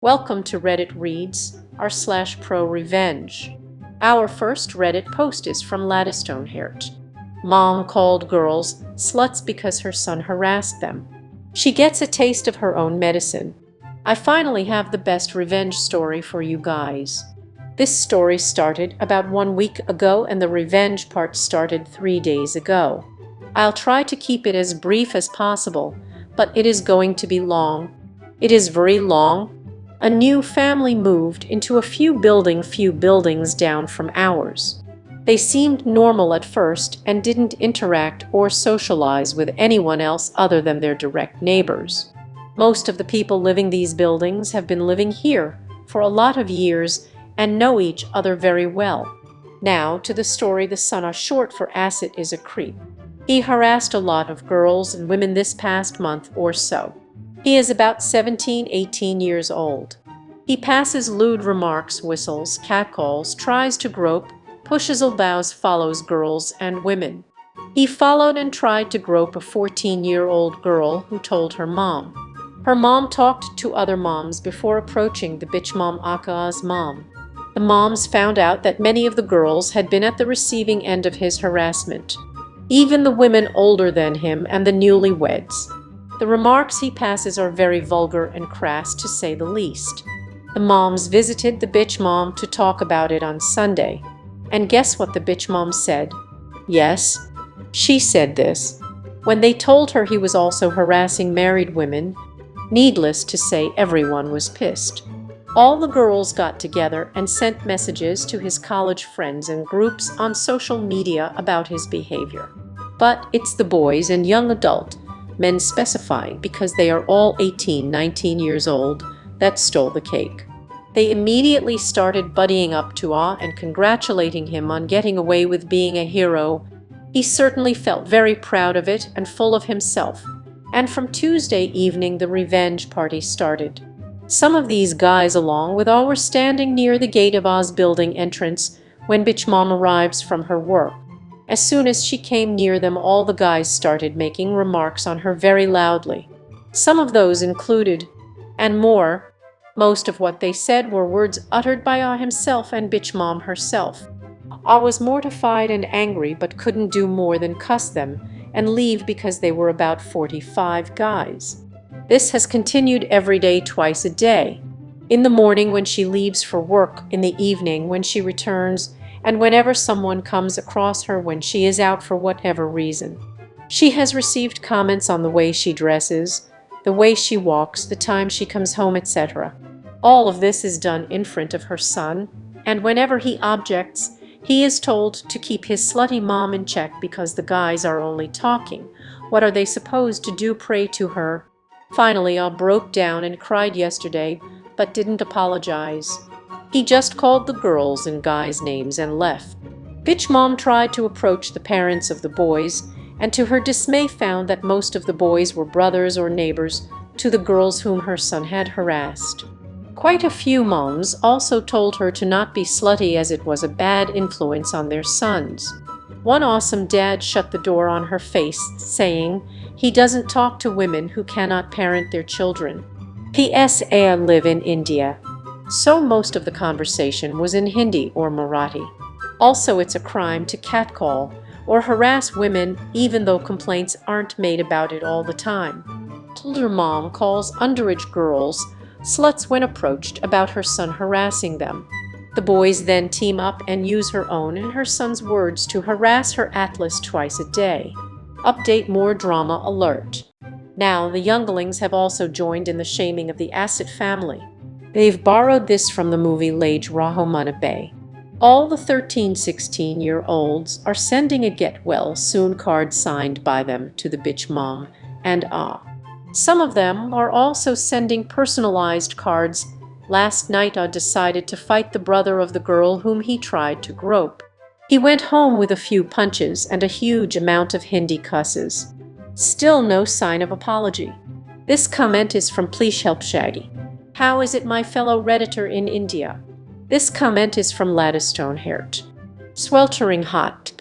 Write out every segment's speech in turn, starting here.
Welcome to Reddit Reads r/ProRevenge. Our first Reddit post is from Ladystonehert. Mom called girls sluts because her son harassed them. She gets a taste of her own medicine. I finally have the best revenge story for you guys. This story started about 1 week ago and the revenge part started 3 days ago. I'll try to keep it as brief as possible, but it is going to be long. It is very long. A new family moved into a few buildings down from ours. They seemed normal at first and didn't interact or socialize with anyone else other than their direct neighbors. Most of the people living these buildings have been living here for a lot of years and know each other very well. Now to the story. The son, short for Acid, is a creep. He harassed a lot of girls and women this past month or so. He is about 17-18 years old. He passes lewd remarks, whistles, catcalls, tries to grope, pushes elbows, follows girls and women. He followed and tried to grope a 14-year-old girl who told her mom. Her mom talked to other moms before approaching the bitch mom Aka's mom. The moms found out that many of the girls had been at the receiving end of his harassment. Even the women older than him and the newlyweds. The remarks he passes are very vulgar and crass, to say the least. The moms visited the bitch mom to talk about it on Sunday. And guess what the bitch mom said? Yes, she said this. When they told her he was also harassing married women, needless to say, everyone was pissed. All the girls got together and sent messages to his college friends and groups on social media about his behavior. But it's the boys and young adult, men specifying because they are all 18-19 years old, that stole the cake. They immediately started buddying up to and congratulating him on getting away with being a hero. He certainly felt very proud of it and full of himself. And from Tuesday evening the revenge party started. Some of these guys along with all were standing near the gate of Oz building entrance when bitch mom arrives from her work. As soon as she came near them, all the guys started making remarks on her very loudly. Some of those included, and more, most of what they said were words uttered by himself and bitch mom herself. I was mortified and angry but couldn't do more than cuss them and leave because they were about 45 guys. This has continued every day, twice a day. In the morning when she leaves for work, in the evening when she returns, and whenever someone comes across her when she is out for whatever reason. She has received comments on the way she dresses, the way she walks, the time she comes home, etc. All of this is done in front of her son, and whenever he objects, he is told to keep his slutty mom in check because the guys are only talking. What are they supposed to do? Pray to her? Finally, I broke down and cried yesterday, but didn't apologize. He just called the girls and guys names and left. Bitch mom tried to approach the parents of the boys, and to her dismay found that most of the boys were brothers or neighbors to the girls whom her son had harassed. Quite a few moms also told her to not be slutty as it was a bad influence on their sons. One awesome dad shut the door on her face, saying he doesn't talk to women who cannot parent their children. P.S. I live in India. So most of the conversation was in Hindi or Marathi. Also, it's a crime to catcall or harass women even though complaints aren't made about it all the time. Older mom calls underage girls sluts when approached about her son harassing them. The boys then team up and use her own and her son's words to harass her Atlas twice a day. Update: more drama alert. Now the younglings have also joined in the shaming of the Acid family. They've borrowed this from the movie Lage Rahomana Bay. All the 13-16-year-olds are sending a get well soon card signed by them to the bitch mom, and some of them are also sending personalized cards. Last night I decided to fight the brother of the girl whom he tried to grope. He went home with a few punches and a huge amount of Hindi cusses. Still no sign of apology. This comment is from Please Help Shaggy. How is it, my fellow Redditor in India? This comment is from Ladystonehert. Sweltering hot.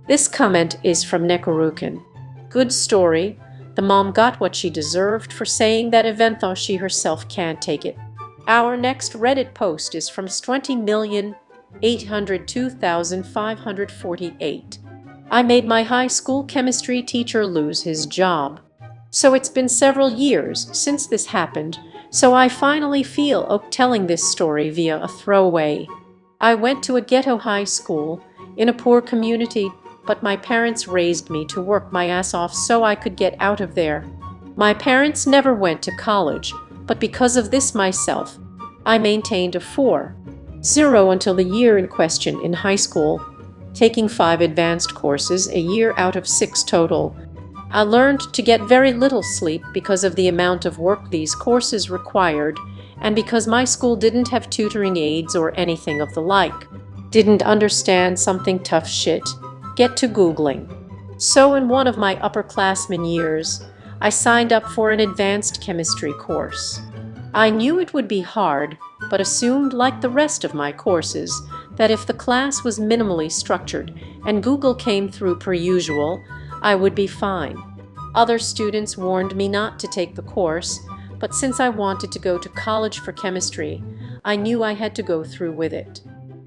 This comment is from Nekarukan. Good story. The mom got what she deserved for saying that event though she herself can't take it. Our next Reddit post is from 20,802,548. I made my high school chemistry teacher lose his job. So it's been several years since this happened, so I finally feel okay telling this story via a throwaway. I went to a ghetto high school in a poor community, but my parents raised me to work my ass off so I could get out of there. My parents never went to college, but because of this myself, I maintained a 4.0 until the year in question in high school, taking 5 advanced courses a year out of 6 total. I learned to get very little sleep because of the amount of work these courses required, and because my school didn't have tutoring aids or anything of the like. Didn't understand something tough shit? Get to Googling. So in one of my upperclassmen years, I signed up for an advanced chemistry course. I knew it would be hard, but assumed, like the rest of my courses, that if the class was minimally structured and Google came through per usual, I would be fine. Other students warned me not to take the course, but since I wanted to go to college for chemistry, I knew I had to go through with it.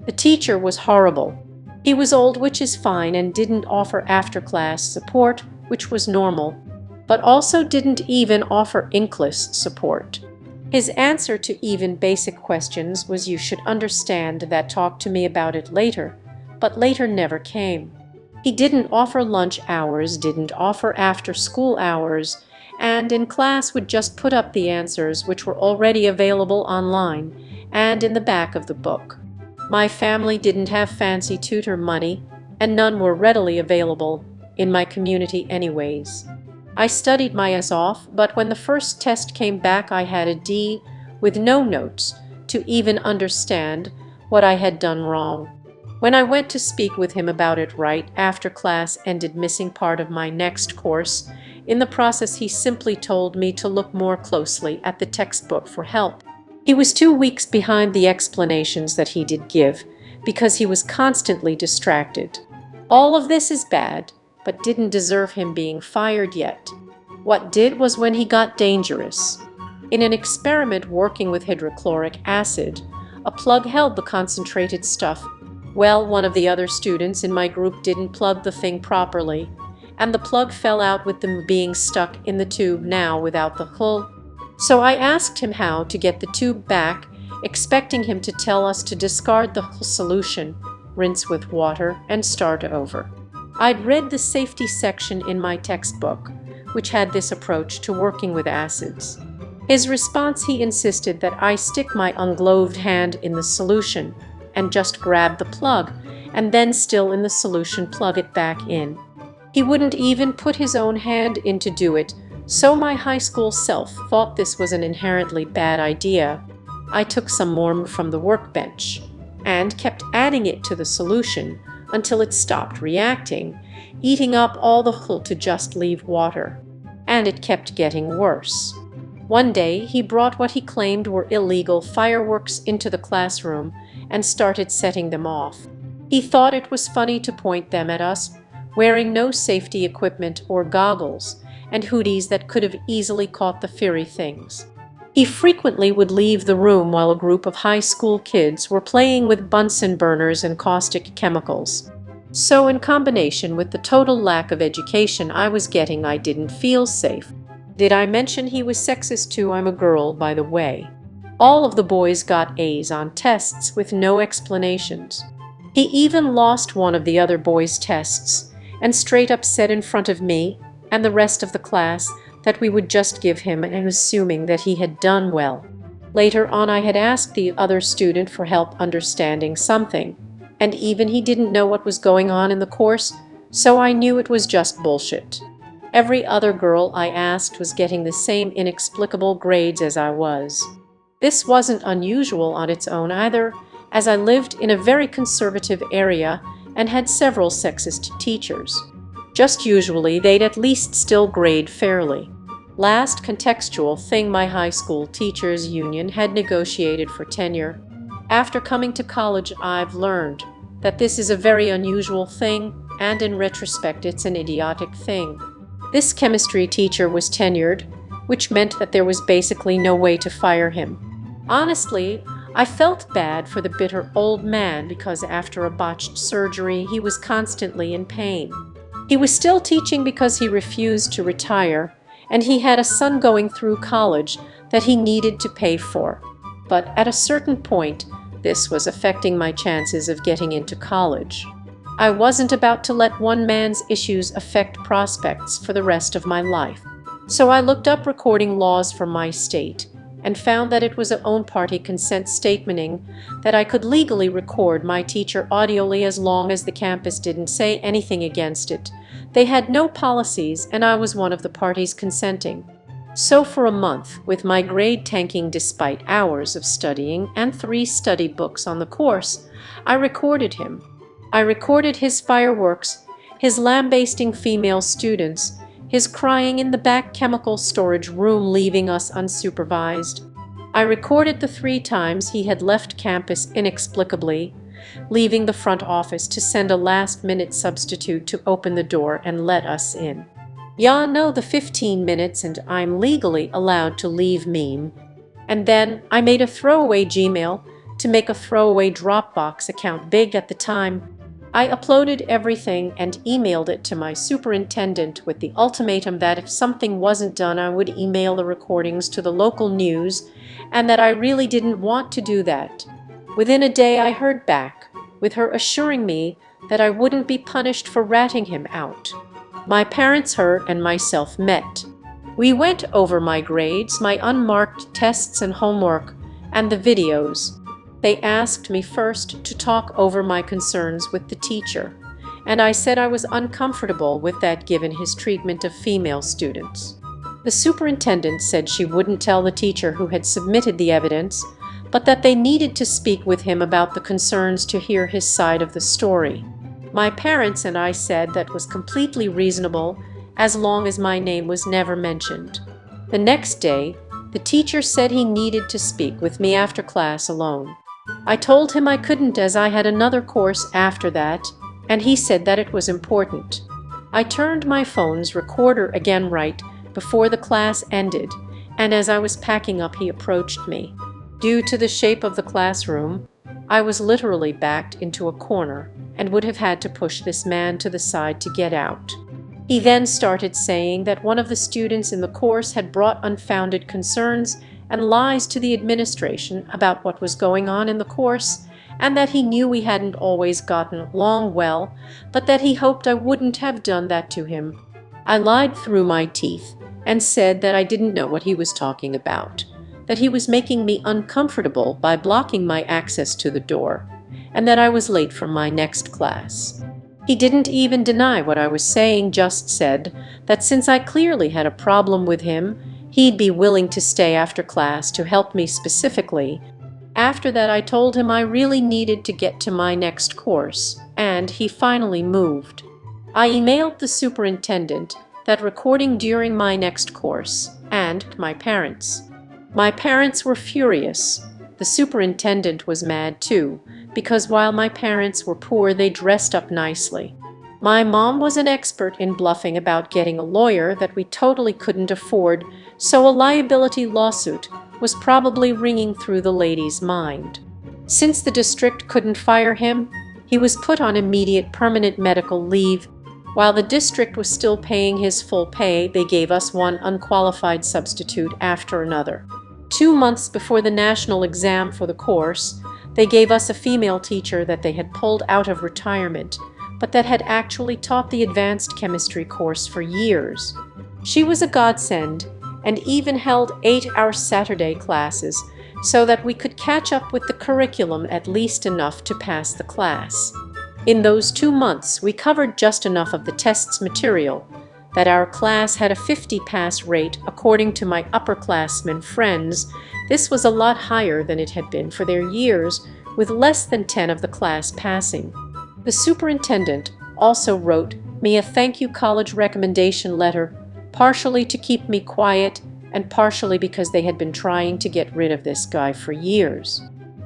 The teacher was horrible. He was old, which is fine, and didn't offer after-class support, which was normal, but also didn't even offer English support. His answer to even basic questions was, "You should understand that, talk to me about it later," but later never came. He didn't offer lunch hours, didn't offer after-school hours, and in class would just put up the answers which were already available online and in the back of the book. My family didn't have fancy tutor money, and none were readily available in my community anyways. I studied my ass off, but when the first test came back I had a D with no notes to even understand what I had done wrong. When I went to speak with him about it right after class ended, missing part of my next course, in the process he simply told me to look more closely at the textbook for help. He was 2 weeks behind the explanations that he did give because he was constantly distracted. All of this is bad, but didn't deserve him being fired yet. What did was when he got dangerous. In an experiment working with hydrochloric acid, a plug held the concentrated stuff. Well, one of the other students in my group didn't plug the thing properly, and the plug fell out with them being stuck in the tube now without the hull. So I asked him how to get the tube back, expecting him to tell us to discard the whole solution, rinse with water, and start over. I'd read the safety section in my textbook, which had this approach to working with acids. His response, he insisted that I stick my ungloved hand in the solution and just grab the plug, and then still in the solution plug it back in. He wouldn't even put his own hand in to do it, so my high school self thought this was an inherently bad idea. I took some more from the workbench and kept adding it to the solution until it stopped reacting, eating up all the hull to just leave water. And it kept getting worse. One day, he brought what he claimed were illegal fireworks into the classroom and started setting them off. He thought it was funny to point them at us, wearing no safety equipment or goggles, and hoodies that could have easily caught the fiery things. He frequently would leave the room while a group of high school kids were playing with Bunsen burners and caustic chemicals. So in combination with the total lack of education I was getting, I didn't feel safe. Did I mention he was sexist too? I'm a girl, by the way. All of the boys got A's on tests with no explanations. He even lost one of the other boys' tests and straight up said in front of me and the rest of the class that we would just give him, and assuming that he had done well. Later on I had asked the other student for help understanding something, and even he didn't know what was going on in the course, so I knew it was just bullshit. Every other girl I asked was getting the same inexplicable grades as I was. This wasn't unusual on its own either, as I lived in a very conservative area and had several sexist teachers. Just usually they'd at least still grade fairly. Last contextual thing, my high school teachers union had negotiated for tenure. After coming to college I've learned that this is a very unusual thing, and in retrospect it's an idiotic thing. This chemistry teacher was tenured, which meant that there was basically no way to fire him. Honestly, I felt bad for the bitter old man because after a botched surgery, he was constantly in pain. He was still teaching because he refused to retire, and he had a son going through college that he needed to pay for. But at a certain point, this was affecting my chances of getting into college. I wasn't about to let one man's issues affect prospects for the rest of my life. So I looked up recording laws from my state and found that it was an own-party consent statementing that I could legally record my teacher audioly as long as the campus didn't say anything against it. They had no policies, and I was one of the parties consenting. So for a month, with my grade tanking despite hours of studying and 3 study books on the course, I recorded him. I recorded his fireworks, his lambasting female students, his crying in the back chemical storage room leaving us unsupervised. I recorded the 3 times he had left campus inexplicably, leaving the front office to send a last-minute substitute to open the door and let us in. Y'all know the 15 minutes and I'm legally allowed to leave meme. And then I made a throwaway Gmail to make a throwaway Dropbox account big at the time. I uploaded everything and emailed it to my superintendent with the ultimatum that if something wasn't done, I would email the recordings to the local news, and that I really didn't want to do that. Within a day I heard back, with her assuring me that I wouldn't be punished for ratting him out. My parents, her, and myself met. We went over my grades, my unmarked tests and homework, and the videos. They asked me first to talk over my concerns with the teacher, and I said I was uncomfortable with that given his treatment of female students. The superintendent said she wouldn't tell the teacher who had submitted the evidence, but that they needed to speak with him about the concerns to hear his side of the story. My parents and I said that was completely reasonable as long as my name was never mentioned. The next day, the teacher said he needed to speak with me after class alone. I told him I couldn't as I had another course after that, and he said that it was important. I turned my phone's recorder again right before the class ended, and as I was packing up he approached me. Due to the shape of the classroom, I was literally backed into a corner and would have had to push this man to the side to get out. He then started saying that one of the students in the course had brought unfounded concerns and lies to the administration about what was going on in the course, and that he knew we hadn't always gotten along well, but that he hoped I wouldn't have done that to him. I lied through my teeth and said that I didn't know what he was talking about, that he was making me uncomfortable by blocking my access to the door, and that I was late for my next class. He didn't even deny what I was saying, just said that since I clearly had a problem with him, he'd be willing to stay after class to help me specifically. After that, I told him I really needed to get to my next course, and he finally moved. I emailed the superintendent that recording during my next course, and my parents. My parents were furious. The superintendent was mad too, because while my parents were poor, they dressed up nicely. My mom was an expert in bluffing about getting a lawyer that we totally couldn't afford, so a liability lawsuit was probably ringing through the lady's mind. Since the district couldn't fire him, he was put on immediate permanent medical leave. While the district was still paying his full pay, they gave us one unqualified substitute after another. 2 months before the national exam for the course, they gave us a female teacher that they had pulled out of retirement, but that had actually taught the advanced chemistry course for years. She was a godsend and even held 8-hour Saturday classes so that we could catch up with the curriculum at least enough to pass the class. In those 2 months, we covered just enough of the test's material that our class had a 50 pass rate. According to my upperclassmen friends, this was a lot higher than it had been for their years, with less than 10 of the class passing. The superintendent also wrote me a thank you college recommendation letter, partially to keep me quiet and partially because they had been trying to get rid of this guy for years.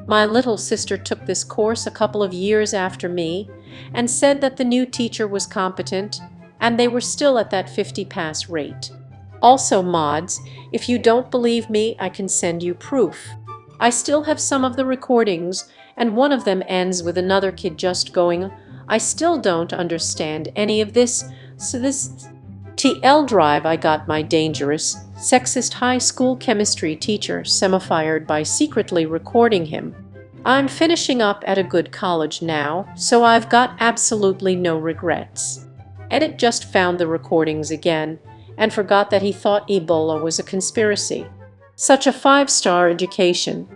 My little sister took this course a couple of years after me and said that the new teacher was competent, and they were still at that 50 pass rate. Also, mods, if you don't believe me, I can send you proof. I still have some of the recordings, and one of them ends with another kid just going, I still don't understand any of this, so this TL drive. I got my dangerous, sexist high school chemistry teacher semi-fired by secretly recording him. I'm finishing up at a good college now, so I've got absolutely no regrets. Edit just found the recordings again and forgot that he thought Ebola was a conspiracy. Such a 5-star education.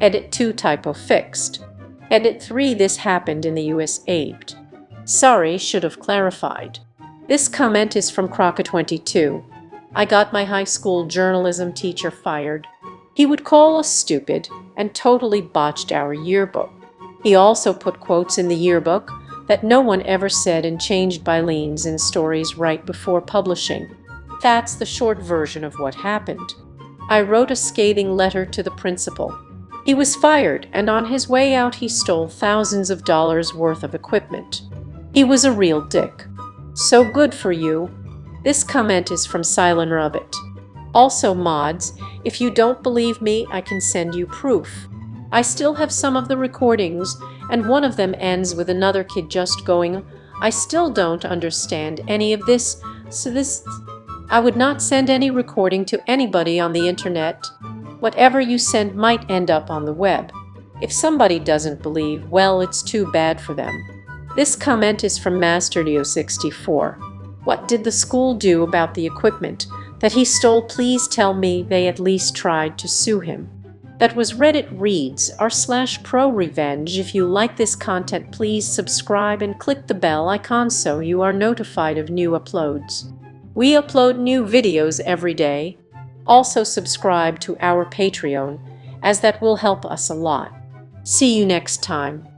Edit 2 typo fixed. Edit 3 this happened in the US aped. Sorry, should have clarified. This comment is from Croca22. I got my high school journalism teacher fired. He would call us stupid and totally botched our yearbook. He also put quotes in the yearbook that no one ever said and changed bylines in stories right before publishing. That's the short version of what happened. I wrote a scathing letter to the principal. He was fired, and on his way out he stole thousands of dollars worth of equipment. He was a real dick. So good for you. This comment is from Silent Rabbit. Also mods, if you don't believe me, I can send you proof. I still have some of the recordings, and one of them ends with another kid just going, I still don't understand any of this, so this... I would not send any recording to anybody on the internet. Whatever you send might end up on the web. If somebody doesn't believe, well, it's too bad for them. This comment is from Masterdio64. What did the school do about the equipment that he stole? Please tell me they at least tried to sue him. That was Reddit Reads r/ProRevenge. If you like this content, please subscribe and click the bell icon so you are notified of new uploads. We upload new videos every day. Also subscribe to our Patreon, as that will help us a lot. See you next time.